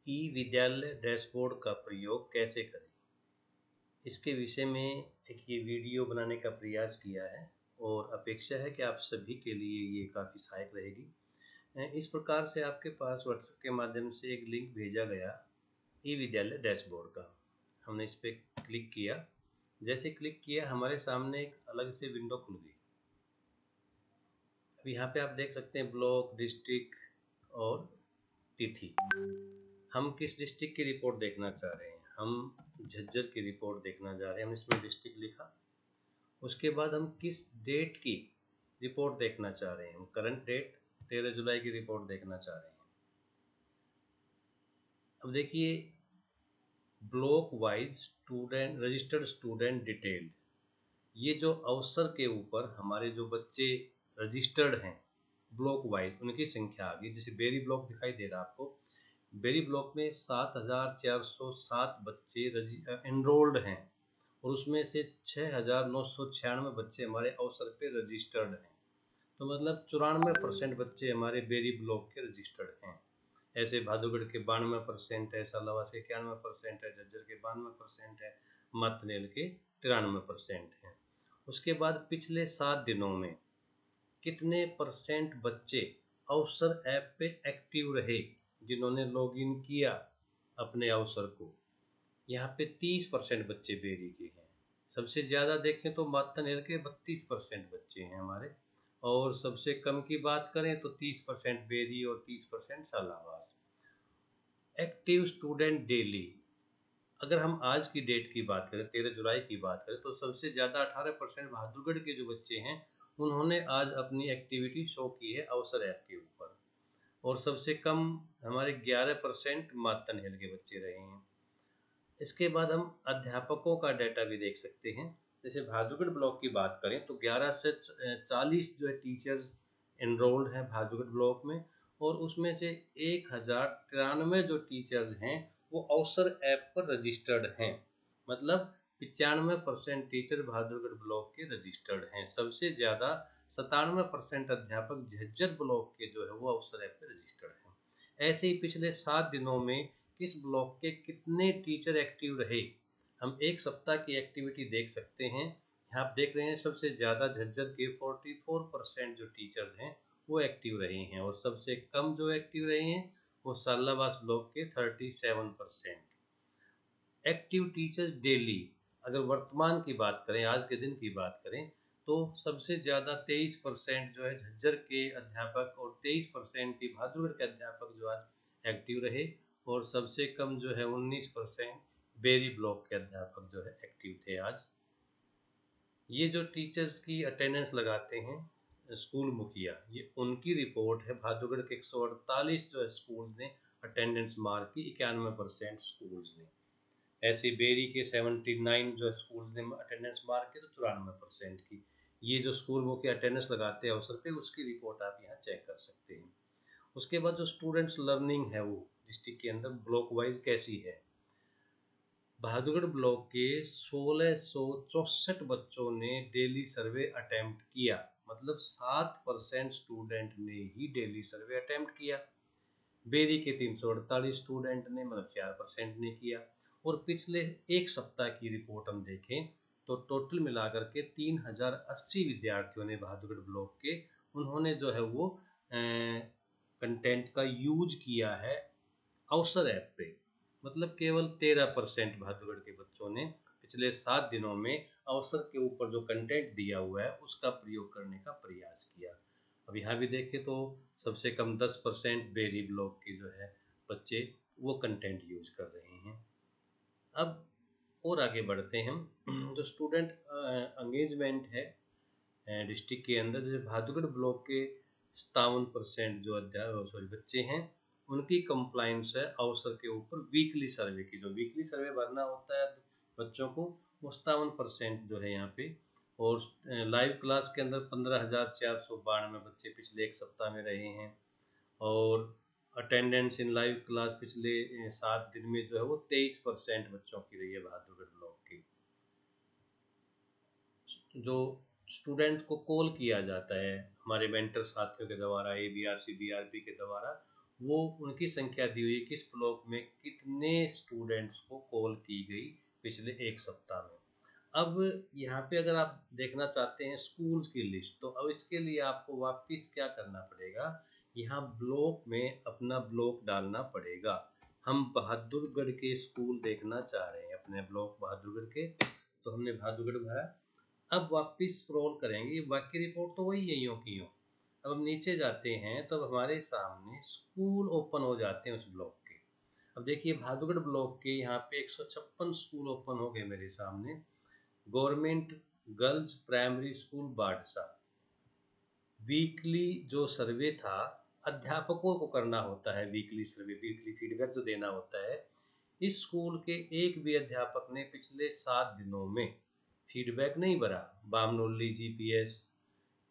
ई विद्यालय डैशबोर्ड का प्रयोग कैसे करें, इसके विषय में एक ये वीडियो बनाने का प्रयास किया है और अपेक्षा है कि आप सभी के लिए ये काफ़ी सहायक रहेगी। इस प्रकार से आपके पास व्हाट्सएप के माध्यम से एक लिंक भेजा गया ई विद्यालय डैशबोर्ड का। हमने इस पर क्लिक किया। जैसे क्लिक किया हमारे सामने एक अलग से विंडो खुल गई। अब यहाँ पे आप देख सकते हैं ब्लॉक, डिस्ट्रिक्ट और तिथि। हम किस डिस्ट्रिक्ट की रिपोर्ट देखना चाह रहे हैं? हम झज्जर की रिपोर्ट देखना चाह रहे हैं। हमने इसमें डिस्ट्रिक्ट लिखा। उसके बाद हम किस डेट की रिपोर्ट देखना चाह रहे हैं? हम करंट डेट 13 जुलाई की रिपोर्ट देखना चाह रहे हैं। अब देखिए, block wise student, registered student detailed, ये जो अवसर के ऊपर हमारे जो बच्चे रजिस्टर्ड हैं ब्लॉक वाइज, उनकी संख्या आ गई। जैसे बेरी ब्लॉक दिखाई दे रहा है आपको। बेरी ब्लॉक में 7,407 बच्चे एनरोल्ड हैं और उसमें से 6,996 बच्चे हमारे अवसर पे रजिस्टर्ड हैं। तो मतलब 94% बच्चे हमारे बेरी ब्लॉक के रजिस्टर्ड हैं। ऐसे भादुगढ़ के 92% है, सालावास के 91% है, झज्जर के 92% है, मातनेल के 93% हैं। उसके बाद पिछले 7 दिनों में कितने परसेंट बच्चे अवसर ऐप पे एक्टिव रहे, जिन्होंने लॉगिन किया अपने अवसर को? यहाँ पे 30% बच्चे बेरी के हैं। सबसे ज़्यादा देखें तो मातनेर के 32% बच्चे हैं हमारे। और सबसे कम की बात करें तो 30% बेरी और 30% सालावास। एक्टिव स्टूडेंट डेली, अगर हम आज की डेट की बात करें, 13 जुलाई की बात करें, तो सबसे ज़्यादा 18% बहादुरगढ़ के जो बच्चे हैं उन्होंने आज अपनी एक्टिविटी शो की है अवसर ऐप के ऊपर। और सबसे कम हमारे 11% मातन हिल के बच्चे रहे हैं। इसके बाद हम अध्यापकों का डाटा भी देख सकते हैं। जैसे बहादुरगढ़ ब्लॉक की बात करें तो 11 से 40 जो है टीचर्स एनरोल्ड हैं बहादुरगढ़ ब्लॉक में। और उसमें से 1,093 जो टीचर्स हैं वो अवसर ऐप पर रजिस्टर्ड हैं। मतलब 95% टीचर बहादुरगढ़ ब्लॉक के रजिस्टर्ड हैं। सबसे ज़्यादा 97% अध्यापक झज्जर ब्लॉक के जो है वो अवसर ऐप पर रजिस्टर्ड हैं। ऐसे ही पिछले 7 दिनों में किस ब्लॉक के कितने टीचर एक्टिव रहे, हम एक सप्ताह की एक्टिविटी देख सकते हैं। यहाँ आप देख रहे हैं सबसे ज़्यादा झज्जर के 44% जो टीचर्स हैं वो एक्टिव रहे हैं और सबसे कम जो एक्टिव रहे हैं वो सालावास ब्लॉक के 37%। एक्टिव टीचर्स डेली, अगर वर्तमान की बात करें, आज के दिन की बात करें, तो सबसे ज़्यादा 23% जो है झज्जर के अध्यापक और 23% ही बहादुरगढ़ के अध्यापक जो आज एक्टिव रहे। और सबसे कम जो है 19% बेरी ब्लॉक के अध्यापक जो है एक्टिव थे आज। ये जो टीचर्स की अटेंडेंस लगाते हैं स्कूल मुखिया, ये उनकी रिपोर्ट है। बहादुरगढ़ के 148 जो है स्कूल्स ने अटेंडेंस मार्क की, 91% स्कूल्स ने। ऐसे बेरी के 79 जो स्कूल्स ने अटेंडेंस मार्क की तो 94% की। ये जो स्कूल मुख्य अटेंडेंस लगाते हैं अवसर पे, उसकी रिपोर्ट आप यहाँ चेक कर सकते हैं। उसके बाद जो स्टूडेंट्स लर्निंग है वो डिस्ट्रिक्ट के अंदर ब्लॉक वाइज कैसी है? बहादुरगढ़ ब्लॉक के 1664 बच्चों ने डेली सर्वे अटेम्प्ट किया। मतलब 7% स्टूडेंट ने ही डेली सर्वे अटेम्प्ट किया। बेरी के 348 स्टूडेंट ने, मतलब 4% ने किया। और पिछले एक सप्ताह की रिपोर्ट हम देखें तो टोटल मिलाकर के 3,080 विद्यार्थियों ने बहादुरगढ़ ब्लॉक के, उन्होंने जो है वो कंटेंट का यूज किया है अवसर ऐप पे। मतलब केवल 13% बहादुरगढ़ के बच्चों ने पिछले 7 दिनों में अवसर के ऊपर जो कंटेंट दिया हुआ है उसका प्रयोग करने का प्रयास किया। अब यहाँ भी देखें तो सबसे कम 10% बेरी ब्लॉक के जो है बच्चे वो कंटेंट यूज कर रहे हैं। अब और आगे बढ़ते हैं हम। जो स्टूडेंट एंगेजमेंट है डिस्ट्रिक्ट के अंदर, जैसे बहादुरगढ़ ब्लॉक के 57% जो बच्चे हैं उनकी कंप्लाइंस है अवसर के ऊपर वीकली सर्वे की। जो वीकली सर्वे भरना होता है बच्चों को, वो 57% जो है यहाँ पे। और लाइव क्लास के अंदर 15,492 बच्चे पिछले एक सप्ताह में रहे हैं। और अटेंडेंस इन लाइव क्लास पिछले 7 दिन में जो है वो 23% बच्चों की रही है बहादुरगढ़ ब्लॉक की। जो स्टूडेंट्स को कॉल किया जाता है हमारे मेंटर साथियों के द्वारा, ABR CBRP के द्वारा, वो उनकी संख्या दी हुई है, किस ब्लॉक में कितने स्टूडेंट्स को कॉल की गई पिछले एक सप्ताह में। अब यहाँ पे अगर आप देखना चाहते हैं स्कूल्स की लिस्ट, तो अब इसके लिए आपको वापस क्या करना पड़ेगा, यहाँ ब्लॉक में अपना ब्लॉक डालना पड़ेगा। हम बहादुरगढ़ के स्कूल देखना चाह रहे हैं, अपने ब्लॉक बहादुरगढ़ के, तो हमने बहादुरगढ़ भरा। अब वापस स्क्रॉल करेंगे, बाकी रिपोर्ट तो वही है यूँ की यूँ। अब हम नीचे जाते हैं तो अब हमारे सामने स्कूल ओपन हो जाते हैं उस ब्लॉक के। अब देखिए बहादुरगढ़ ब्लॉक के यहाँ पे 156 स्कूल ओपन हो गए मेरे सामने। Government girls primary school Badsa, weekly जो सर्वे था, अध्यापकों को करना होता है वीकली सर्वे, वीकली फीडबैक जो देना होता है। इस स्कूल के एक भी अध्यापक ने पिछले 7 दिनों में फीडबैक नहीं भरा। बामनोली जीपीएस,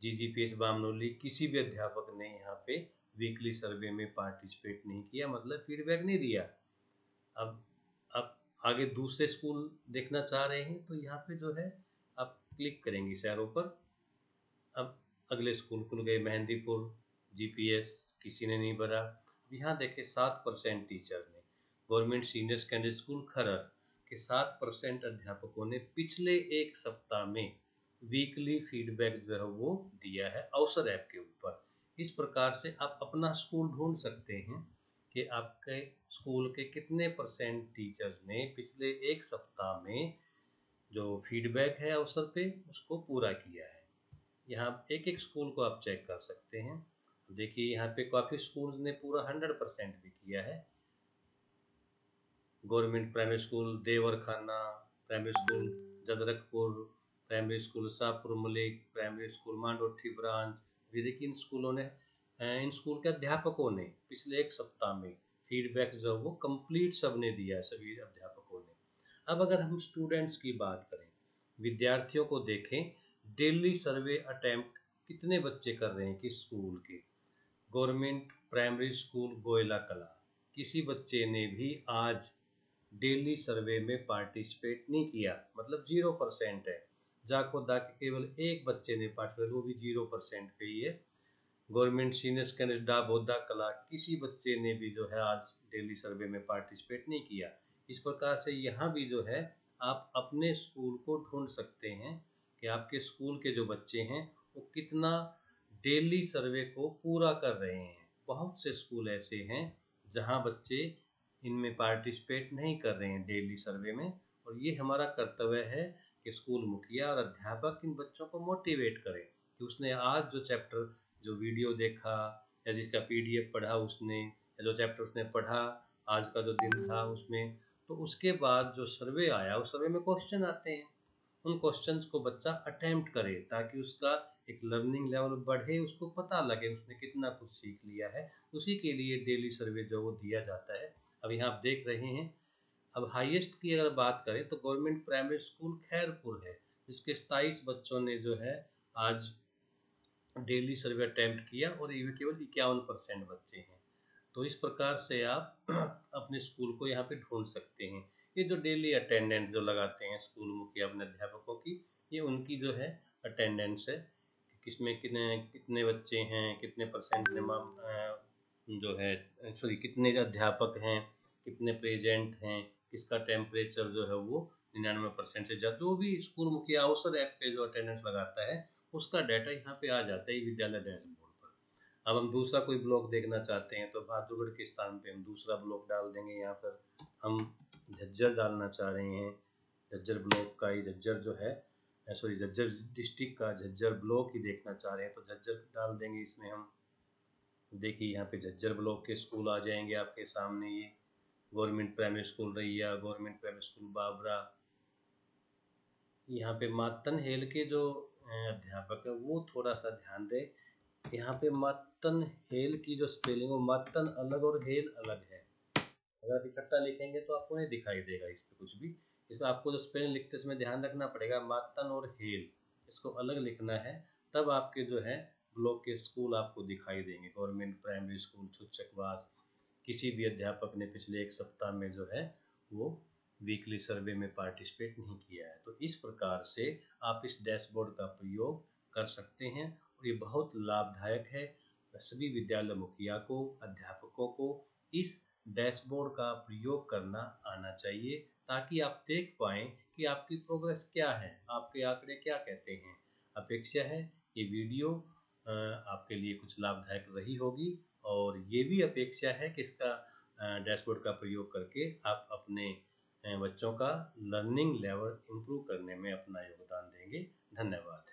जीजीपीएस बामनोली, किसी भी अध्यापक ने यहाँ पे वीकली सर्वे में पार्टिसिपेट नहीं किया, मतलब फीडबैक नहीं दिया। अब आगे दूसरे स्कूल देखना चाह रहे हैं तो यहाँ पे जो है आप क्लिक करेंगे शहरों पर। अब अगले स्कूल खुल गए, मेहंदीपुर जीपीएस, किसी ने नहीं भरा। यहाँ देखे 7% टीचर ने। गवर्नमेंट सीनियर सेकेंडरी स्कूल खरर के 7% अध्यापकों ने पिछले एक सप्ताह में वीकली फीडबैक जो है वो दिया है अवसर ऐप के ऊपर। इस प्रकार से आप अपना स्कूल ढूंढ सकते हैं कि आपके स्कूल के कितने परसेंट टीचर्स ने पिछले एक सप्ताह में जो फीडबैक है अवसर पे उसको पूरा किया है। यहाँ एक एक स्कूल को आप चेक कर सकते हैं। देखिए यहाँ पे काफ़ी स्कूल्स ने पूरा 100% भी किया है। Government primary school Dewarkhana, primary school Jadarkpur, primary school Shahpur Malik, primary school Mandothi branch. ये देखिए इन स्कूलों ने, इन स्कूल के अध्यापकों ने पिछले एक सप्ताह में फीडबैक जो वो कंप्लीट सबने दिया है, सभी अध्यापकों ने। अब अगर हम स्टूडेंट्स की बात करें, विद्यार्थियों को देखें, डेली सर्वे अटेम्प्ट कितने बच्चे कर रहे हैं किस स्कूल के। गवर्नमेंट प्राइमरी स्कूल गोयला कला, किसी बच्चे ने भी आज डेली सर्वे में पार्टिसिपेट नहीं किया, मतलब 0% है। जाखोदा के केवल एक बच्चे ने पार्टिसिपेट, वो भी 0% पे ही है। गवर्नमेंट सीनियर सेकेंडरी डाबोदा कला, किसी बच्चे ने भी जो है आज डेली सर्वे में पार्टिसिपेट नहीं किया। इस प्रकार से यहाँ भी जो है आप अपने स्कूल को ढूंढ सकते हैं कि आपके स्कूल के जो बच्चे हैं वो कितना डेली सर्वे को पूरा कर रहे हैं। बहुत से स्कूल ऐसे हैं जहाँ बच्चे इनमें पार्टिसिपेट नहीं कर रहे हैं डेली सर्वे में, और ये हमारा कर्तव्य है कि स्कूल मुखिया और अध्यापक इन बच्चों को मोटिवेट करें कि उसने आज जो चैप्टर, जो वीडियो देखा या जिसका पीडीएफ पढ़ा उसने, या जो चैप्टर उसने पढ़ा आज का जो दिन था उसमें, तो उसके बाद जो सर्वे आया उस सर्वे में क्वेश्चन आते हैं, उन क्वेश्चंस को बच्चा अटेम्प्ट करे ताकि उसका एक लर्निंग लेवल बढ़े, उसको पता लगे उसने कितना कुछ सीख लिया है। उसी के लिए डेली सर्वे जो वो दिया जाता है। अब यहाँ आप देख रहे हैं। अब हाईएस्ट की अगर बात करें तो गवर्नमेंट प्राइमरी स्कूल खैरपुर है, जिसके 27 बच्चों ने जो है आज डेली सर्वे अटेम्प्ट किया, और ये केवल 51% बच्चे हैं। तो इस प्रकार से आप अपने स्कूल को यहाँ पे ढूंढ सकते हैं। ये जो डेली अटेंडेंस जो लगाते हैं स्कूल मुखिया अपने अध्यापकों की, ये उनकी जो है अटेंडेंस है कि किसमें कितने कितने बच्चे हैं, कितने परसेंट जो है, सॉरी कितने अध्यापक हैं, कितने प्रेजेंट हैं, किसका टेम्परेचर जो है वो 99% से ज़्यादा, जो भी स्कूल मुखिया अवसर ऐप पे जो अटेंडेंस लगाता है उसका डाटा यहाँ पे आ जाता है विद्यालय डैशबोर्ड पर। अब हम दूसरा कोई ब्लॉक देखना चाहते हैं तो बहादुरगढ़ के स्थान पे हम दूसरा ब्लॉक डाल देंगे। यहाँ पर हम झज्जर डालना चाह रहे हैं, झज्जर ब्लॉक का ही झज्जर जो है, सॉरी झज्जर डिस्ट्रिक्ट का झज्जर ब्लॉक ही देखना चाह रहे हैं तो झज्जर डाल देंगे इसमें हम। देखिए यहाँ पे झज्जर ब्लॉक के स्कूल आ जाएंगे आपके सामने। ये गवर्नमेंट प्राइमरी स्कूल रैया, गवर्नमेंट प्राइमरी स्कूल बाबरा। यहाँ पे मातन हेल के जो अध्यापक है वो थोड़ा सा ध्यान दें। यहाँ पे मातन हेल की जो स्पेलिंग, वो मातन अलग और हेल अलग है। अगर आप इकट्ठा लिखेंगे तो आपको नहीं दिखाई देगा इस पर कुछ भी। इसमें आपको जो स्पेलिंग लिखते समय ध्यान रखना पड़ेगा, मातन और हेल इसको अलग लिखना है, तब आपके जो है ब्लॉक के स्कूल आपको दिखाई देंगे। गवर्नमेंट प्राइमरी स्कूल छुचकवास, किसी भी अध्यापक ने पिछले एक सप्ताह में जो है वो वीकली सर्वे में पार्टिसिपेट नहीं किया है। तो इस प्रकार से आप इस डैशबोर्ड का प्रयोग कर सकते हैं और ये बहुत लाभदायक है। सभी विद्यालय मुखिया को, अध्यापकों को इस डैशबोर्ड का प्रयोग करना आना चाहिए, ताकि आप देख पाएँ कि आपकी प्रोग्रेस क्या है, आपके आंकड़े क्या कहते हैं। अपेक्षा है ये वीडियो आपके लिए कुछ लाभदायक रही होगी, और ये भी अपेक्षा है कि इसका डैशबोर्ड का प्रयोग करके आप अपने बच्चों का लर्निंग लेवल इम्प्रूव करने में अपना योगदान देंगे। धन्यवाद।